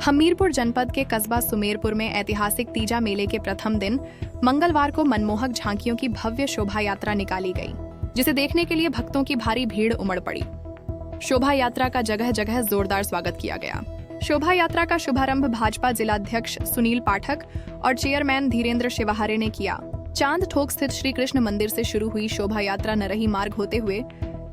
हमीरपुर जनपद के कस्बा सुमेरपुर में ऐतिहासिक तीजा मेले के प्रथम दिन मंगलवार को मनमोहक झांकियों की भव्य शोभा यात्रा निकाली गई, जिसे देखने के लिए भक्तों की भारी भीड़ उमड़ पड़ी। शोभा यात्रा का जगह जगह जोरदार स्वागत किया गया। शोभा यात्रा का शुभारंभ भाजपा जिलाध्यक्ष सुनील पाठक और चेयरमैन धीरेन्द्र शिवाहारे ने किया। चांद ठोक स्थित श्री कृष्ण मंदिर से शुरू हुई शोभा यात्रा नरही मार्ग होते हुए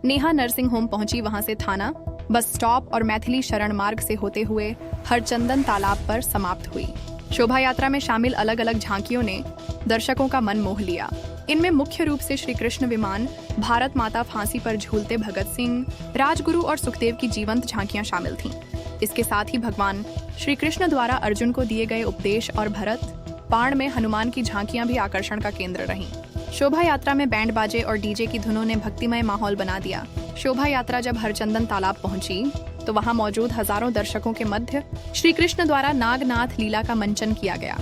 नेहा नर्सिंग होम पहुंची। वहां से थाना, बस स्टॉप और मैथिली शरण मार्ग से होते हुए हरचंदन तालाब पर समाप्त हुई। शोभा यात्रा में शामिल अलग अलग झांकियों ने दर्शकों का मन मोह लिया। इनमें मुख्य रूप से श्री कृष्ण विमान, भारत माता फांसी पर झूलते भगत सिंह, राजगुरु और सुखदेव की जीवंत झांकियां शामिल थीं। इसके साथ ही भगवान श्री कृष्ण द्वारा अर्जुन को दिए गए उपदेश और भरत बाण में हनुमान की झांकियां भी आकर्षण का केंद्र रहीं। शोभा यात्रा में बैंड बाजे और डीजे की धुनों ने भक्तिमय माहौल बना दिया। शोभा यात्रा जब हरचंदन तालाब पहुंची तो वहां मौजूद हजारों दर्शकों के मध्य श्री कृष्ण द्वारा नागनाथ लीला का मंचन किया गया।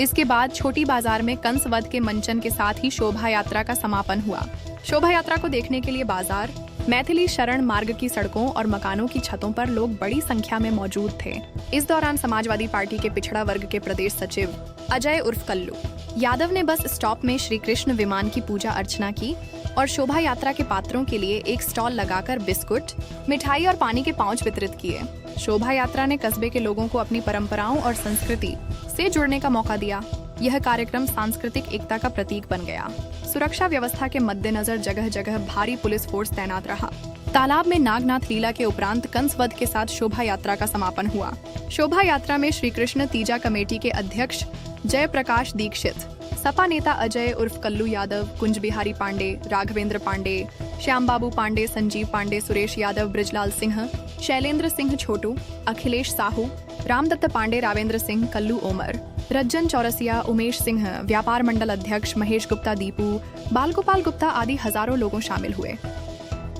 इसके बाद छोटी बाजार में कंस वध के मंचन के साथ ही शोभा यात्रा का समापन हुआ। शोभा यात्रा को देखने के लिए बाजार, मैथिली शरण मार्ग की सड़कों और मकानों की छतों पर लोग बड़ी संख्या में मौजूद थे। इस दौरान समाजवादी पार्टी के पिछड़ा वर्ग के प्रदेश सचिव अजय उर्फ कल्लू यादव ने बस स्टॉप में श्री कृष्ण विमान की पूजा अर्चना की और शोभा यात्रा के पात्रों के लिए एक स्टॉल लगाकर बिस्कुट, मिठाई और पानी के पाउच वितरित किए। शोभा यात्रा ने कस्बे के लोगों को अपनी परंपराओं और संस्कृति से जुड़ने का मौका दिया। यह कार्यक्रम सांस्कृतिक एकता का प्रतीक बन गया। सुरक्षा व्यवस्था के मद्देनजर जगह जगह भारी पुलिस फोर्स तैनात रहा। तालाब में नागनाथ लीला के उपरांत कंस वध के साथ शोभा यात्रा का समापन हुआ। शोभा यात्रा में श्री कृष्ण तीजा कमेटी के अध्यक्ष जय प्रकाश दीक्षित, सपा नेता अजय उर्फ कल्लू यादव, कुंज बिहारी पांडे, राघवेंद्र पांडे, श्याम बाबू पांडे, संजीव पांडे, सुरेश यादव, ब्रिजलाल सिंह, शैलेंद्र सिंह छोटू, अखिलेश साहू, रामदत्त पांडे, रावेंद्र सिंह, कल्लू ओमर, रज्जन चौरसिया, उमेश सिंह, व्यापार मंडल अध्यक्ष महेश गुप्ता दीपू, बालगोपाल गुप्ता आदि हजारों लोगों शामिल हुए।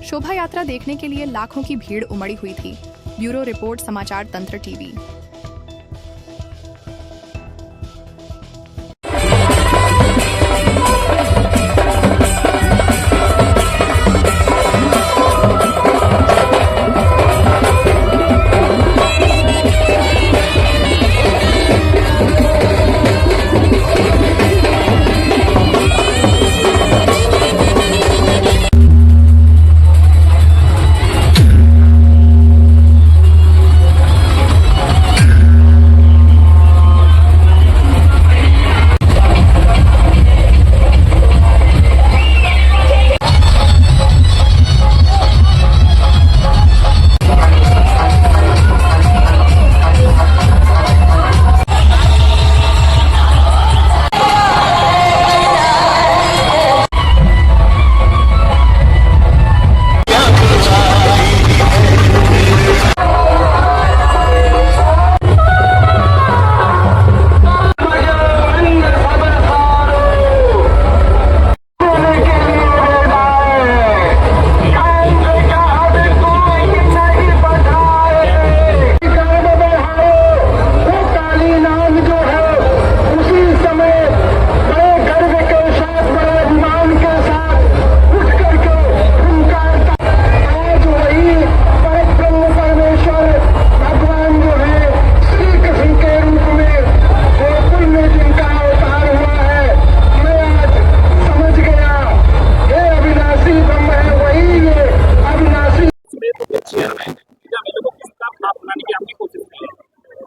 शोभा यात्रा देखने के लिए लाखों की भीड़ उमड़ी हुई थी। ब्यूरो रिपोर्ट, समाचार तंत्र टीवी।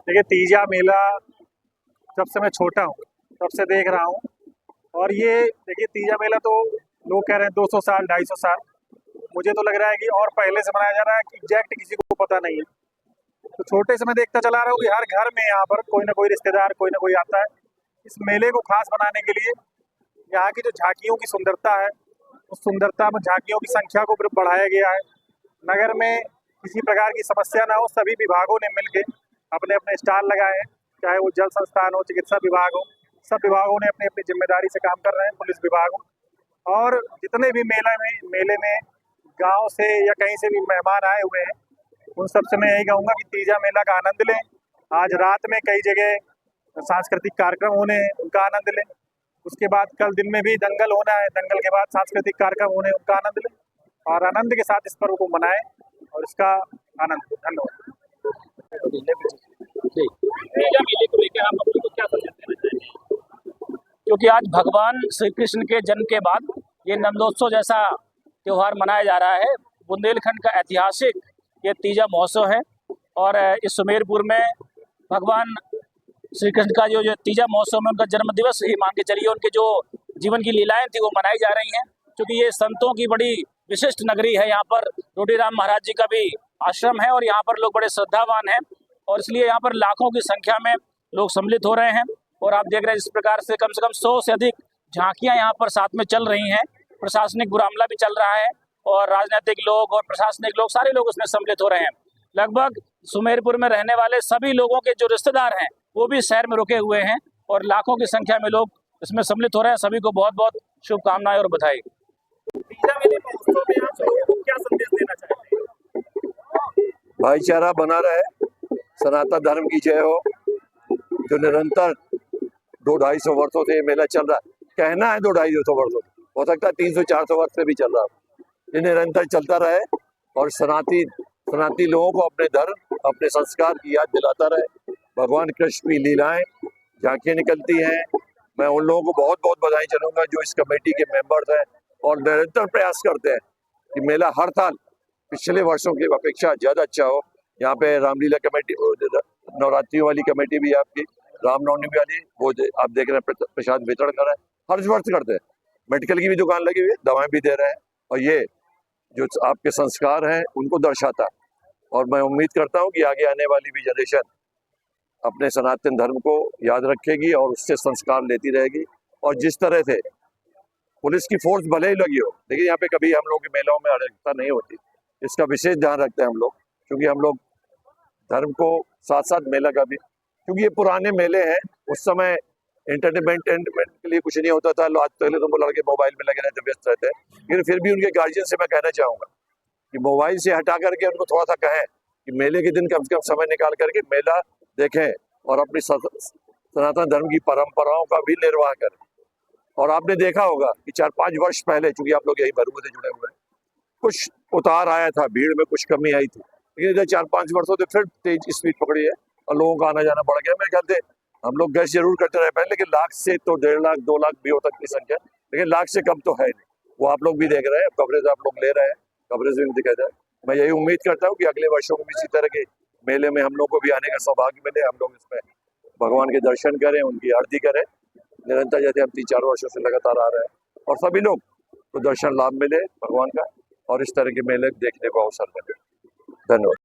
देखिए, तीजा मेला जब से मैं छोटा हूँ तब से देख रहा हूँ, और ये देखिए तीजा मेला तो लोग कह रहे हैं 200 साल 250 साल, मुझे तो लग रहा है कि और पहले से मनाया जा रहा है कि एग्जैक्ट किसी को पता नहीं है। तो छोटे से मैं देखता चला रहा हूँ कि हर घर में यहाँ पर कोई ना कोई रिश्तेदार, कोई ना कोई आता है। इस मेले को खास बनाने के लिए यहाँ की जो झांकियों की सुंदरता है, उस सुंदरता में झांकियों की संख्या को बढ़ाया गया है। नगर में किसी प्रकार की समस्या ना हो, सभी विभागों ने मिलकर अपने अपने स्टॉल लगाए हैं, चाहे वो जल संस्थान हो, चिकित्सा विभाग हो, सब विभागों ने अपनी अपनी जिम्मेदारी से काम कर रहे हैं, पुलिस विभाग हो। और जितने भी मेले में गांव से या कहीं से भी मेहमान आए हुए हैं, उन सबसे मैं यही कहूँगा कि तीजा मेला का आनंद लें। आज रात में कई जगह सांस्कृतिक कार्यक्रम होने हैं, उनका आनंद लें। उसके बाद कल दिन में भी दंगल होना है, दंगल के बाद सांस्कृतिक कार्यक्रम होने, उनका आनंद लें और आनंद के साथ इस पर्व को मनाएं और इसका आनंद लें। धन्यवाद। क्योंकि आज भगवान श्री कृष्ण के जन्म के बाद ये नंदोत्सव जैसा त्यौहार मनाया जा रहा है। बुंदेलखंड का ऐतिहासिक ये तीजा महोत्सव है और इस सुमेरपुर में भगवान श्री कृष्ण का जो तीजा महोत्सव में उनका जन्म दिवस ही मान के चलिए, उनके जो जीवन की लीलाएं थी वो मनाई जा रही हैं। क्योंकि ये संतों की बड़ी विशिष्ट नगरी है, यहाँ पर रोटीराम महाराज जी का भी आश्रम है और यहाँ पर लोग बड़े श्रद्धावान हैं और इसलिए यहाँ पर लाखों की संख्या में लोग सम्मिलित हो रहे हैं। और आप देख रहे हैं इस प्रकार से कम 100 से अधिक झांकियाँ यहाँ पर साथ में चल रही हैं। प्रशासनिक बुरामला भी चल रहा है और राजनीतिक लोग और प्रशासनिक लोग सारे लोग उसमें सम्मिलित हो रहे हैं। लगभग सुमेरपुर में रहने वाले सभी लोगों के जो रिश्तेदार हैं वो भी शहर में रुके हुए हैं और लाखों की संख्या में लोग इसमें सम्मिलित हो रहे हैं। सभी को बहुत बहुत शुभकामनाएं और बधाई। तीजा मेले महोत्सव में आप लोगों को क्या संदेश देना चाहते हैं? भाईचारा बना रहे, सनातन धर्म की जय हो। जो निरंतर 200-250 वर्षों से ये मेला चल रहा है, कहना है 200-250 वर्षों, हो सकता है 300-400 वर्ष से भी चल रहा है। ये निरंतर चलता रहे और सनातनी लोगों को अपने धर्म, अपने संस्कार की याद दिलाता रहे। भगवान कृष्ण की लीलाएं झांकियां निकलती हैं। मैं उन लोगों को बहुत बहुत बधाई चलूंगा जो इस कमेटी के मेंबर्स हैं और निरंतर प्रयास करते हैं कि मेला हर साल पिछले वर्षों की अपेक्षा ज्यादा अच्छा हो। यहाँ पे रामलीला कमेटी, नवरात्रियों वाली कमेटी भी है आपकी, रामनवमी वाली, वो आप देख रहे हैं प्रसाद वितरण कर रहे हैं, हर वर्ष करते हैं। मेडिकल की भी दुकान लगी हुई है, दवाएं भी दे रहे हैं और ये जो आपके संस्कार हैं उनको दर्शाता है। और मैं उम्मीद करता हूँ कि आगे आने वाली भी जनरेशन अपने सनातन धर्म को याद रखेगी और उससे संस्कार लेती रहेगी। और जिस तरह से पुलिस की फोर्स भले ही लगी हो, लेकिन यहाँ पे कभी हम लोग के मेलों में अराजकता नहीं होती, इसका विशेष ध्यान रखते हैं हम लोग, क्योंकि हम लोग धर्म को साथ साथ मेला का भी, क्योंकि ये पुराने मेले हैं, उस समय एंटरटेनमेंट के लिए कुछ नहीं होता था। आज पहले तो लड़के मोबाइल में लगे रहते, व्यस्त रहते हैं, लेकिन फिर भी उनके गार्जियन से मैं कहना चाहूँगा कि मोबाइल से हटा करके उनको थोड़ा सा कहें कि मेले के दिन कम से कम समय निकाल करके मेला देखें और अपनी सनातन धर्म की परंपराओं का भी निर्वाह करें। और आपने देखा होगा कि 4-5 वर्ष पहले, चूंकि आप लोग यही भरुआ से जुड़े हुए हैं, कुछ उतार आया था, भीड़ में कुछ कमी आई थी, लेकिन इधर 4-5 वर्षों से फिर तेज स्पीड पकड़ी है और लोगों का आना जाना बढ़ गया। मेरे ख्याल से हम लोग गैस जरूर करते रहे पहले, लेकिन लाख से तो 1.5 लाख 2 लाख भी हो तक की संख्या, लेकिन लाख से कम तो है नहीं। वो आप लोग भी देख रहे हैं, कवरेज आप लोग ले रहे हैं, कवरेज भी दिखा जाए। मैं यही उम्मीद करता हूँ कि अगले वर्षों में भी इसी तरह के मेले में हम लोग को भी आने का सौभाग्य मिले, हम लोग इसमें भगवान के दर्शन करें, उनकी आरती करें, निरंतर जैसे हम 3-4 वर्षों से लगातार आ रहे हैं और सभी लोग को दर्शन लाभ मिले भगवान का और इस तरह के मेले देखने को अवसर मिले। धन्यवाद।